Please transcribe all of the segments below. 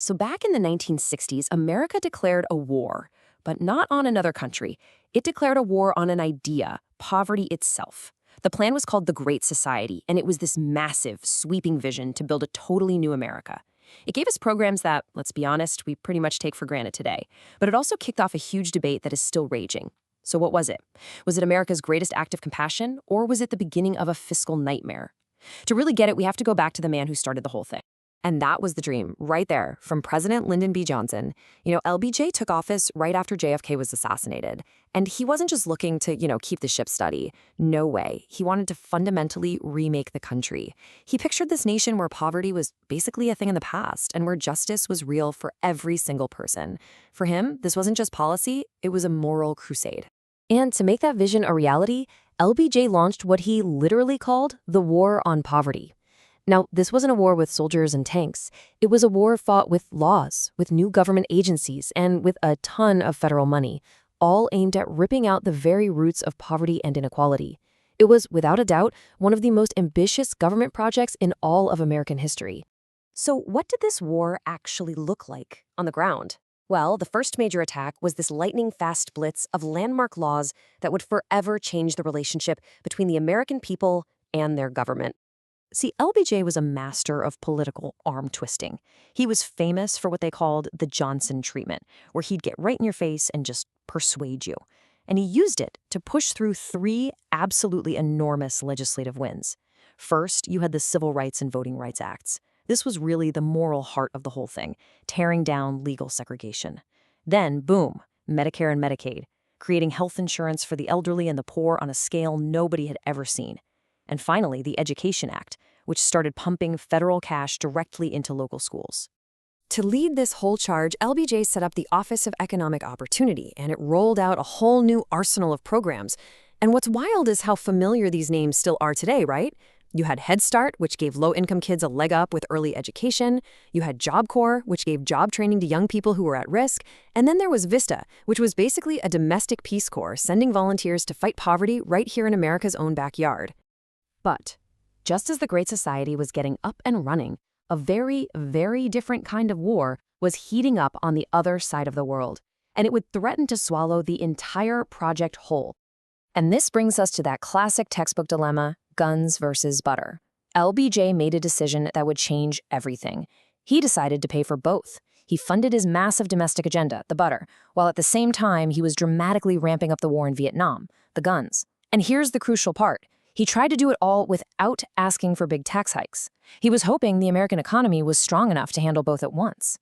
So back in the 1960s, America declared a war, but not on another country. It declared a war on an idea, poverty itself. The plan was called the Great Society, and it was this massive, sweeping vision to build a totally new America. It gave us programs that, let's be honest, we pretty much take for granted today. But it also kicked off a huge debate that is still raging. So what was it? Was it America's greatest act of compassion, or was it the beginning of a fiscal nightmare? To really get it, we have to go back to the man who started the whole thing. And that was the dream, right there, from President Lyndon B. Johnson. LBJ took office right after JFK was assassinated. And he wasn't just looking to, keep the ship steady. No way. He wanted to fundamentally remake the country. He pictured this nation where poverty was basically a thing in the past and where justice was real for every single person. For him, this wasn't just policy, it was a moral crusade. And to make that vision a reality, LBJ launched what he literally called the War on Poverty. Now, this wasn't a war with soldiers and tanks. It was a war fought with laws, with new government agencies, and with a ton of federal money, all aimed at ripping out the very roots of poverty and inequality. It was, without a doubt, one of the most ambitious government projects in all of American history. So what did this war actually look like on the ground? Well, the first major attack was this lightning-fast blitz of landmark laws that would forever change the relationship between the American people and their government. See, LBJ was a master of political arm twisting. He was famous for what they called the Johnson treatment, where he'd get right in your face and just persuade you. And he used it to push through three absolutely enormous legislative wins. First, you had the Civil Rights and Voting Rights Acts. This was really the moral heart of the whole thing, tearing down legal segregation. Then, boom, Medicare and Medicaid, creating health insurance for the elderly and the poor on a scale nobody had ever seen. And finally, the Education Act, which started pumping federal cash directly into local schools. To lead this whole charge, LBJ set up the Office of Economic Opportunity, and it rolled out a whole new arsenal of programs. And what's wild is how familiar these names still are today, right? You had Head Start, which gave low-income kids a leg up with early education. You had Job Corps, which gave job training to young people who were at risk. And then there was VISTA, which was basically a domestic Peace Corps, sending volunteers to fight poverty right here in America's own backyard. But just as the Great Society was getting up and running, a very, very different kind of war was heating up on the other side of the world, and it would threaten to swallow the entire project whole. And this brings us to that classic textbook dilemma, guns versus butter. LBJ made a decision that would change everything. He decided to pay for both. He funded his massive domestic agenda, the butter, while at the same time he was dramatically ramping up the war in Vietnam, the guns. And here's the crucial part. He tried to do it all without asking for big tax hikes. He was hoping the American economy was strong enough to handle both at once.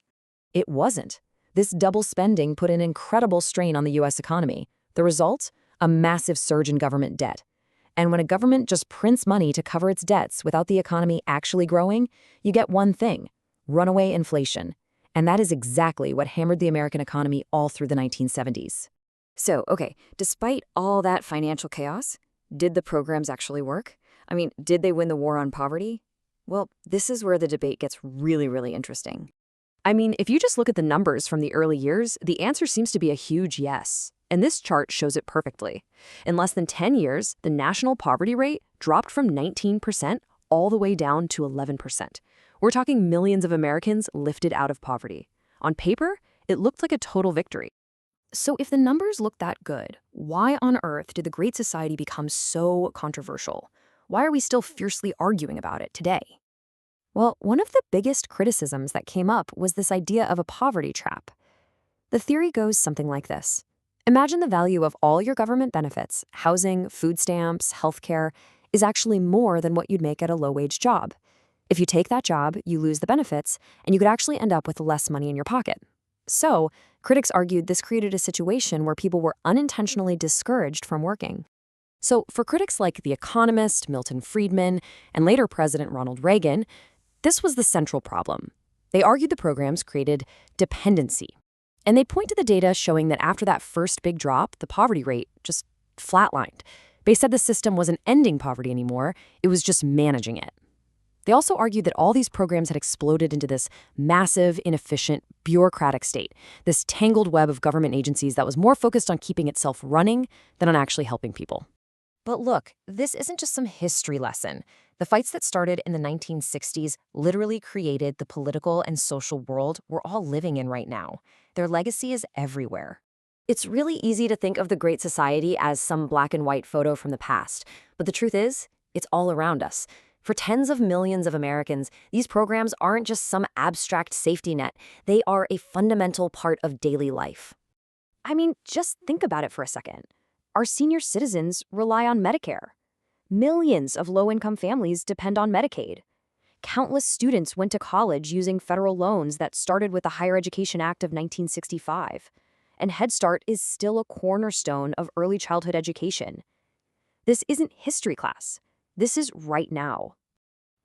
It wasn't. This double spending put an incredible strain on the U.S. economy. The result? A massive surge in government debt. And when a government just prints money to cover its debts without the economy actually growing, you get one thing: runaway inflation. And that is exactly what hammered the American economy all through the 1970s. So, despite all that financial chaos, did the programs actually work? Did they win the war on poverty? Well, this is where the debate gets really, really interesting. If you just look at the numbers from the early years, the answer seems to be a huge yes. And this chart shows it perfectly. In less than 10 years, the national poverty rate dropped from 19% all the way down to 11%. We're talking millions of Americans lifted out of poverty. On paper, it looked like a total victory. So if the numbers look that good, why on earth did the Great Society become so controversial? Why are we still fiercely arguing about it today? Well, one of the biggest criticisms that came up was this idea of a poverty trap. The theory goes something like this. Imagine the value of all your government benefits, housing, food stamps, healthcare, is actually more than what you'd make at a low-wage job. If you take that job, you lose the benefits, and you could actually end up with less money in your pocket. So, critics argued this created a situation where people were unintentionally discouraged from working. So, for critics like The Economist, Milton Friedman, and later President Ronald Reagan, this was the central problem. They argued the programs created dependency. And they point to the data showing that after that first big drop, the poverty rate just flatlined. They said the system wasn't ending poverty anymore, it was just managing it. They also argued that all these programs had exploded into this massive, inefficient, bureaucratic state, this tangled web of government agencies that was more focused on keeping itself running than on actually helping people. But look, this isn't just some history lesson. The fights that started in the 1960s literally created the political and social world we're all living in right now. Their legacy is everywhere. It's really easy to think of the Great Society as some black and white photo from the past, but the truth is, it's all around us. For tens of millions of Americans, these programs aren't just some abstract safety net. They are a fundamental part of daily life. I mean, just think about it for a second. Our senior citizens rely on Medicare. Millions of low-income families depend on Medicaid. Countless students went to college using federal loans that started with the Higher Education Act of 1965. And Head Start is still a cornerstone of early childhood education. This isn't history class. This is right now.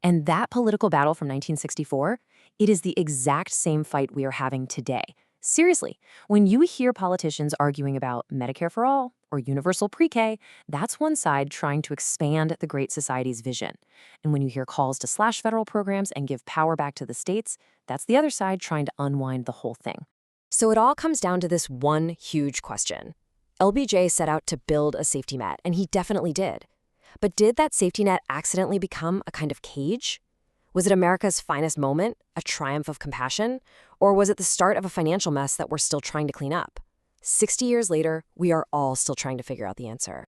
And that political battle from 1964, it is the exact same fight we are having today. Seriously, when you hear politicians arguing about Medicare for all or universal pre-K, that's one side trying to expand the Great Society's vision. And when you hear calls to slash federal programs and give power back to the states, that's the other side trying to unwind the whole thing. So it all comes down to this one huge question. LBJ set out to build a safety net, and he definitely did. But did that safety net accidentally become a kind of cage? Was it America's finest moment, a triumph of compassion? Or was it the start of a financial mess that we're still trying to clean up? 60 years later, we are all still trying to figure out the answer.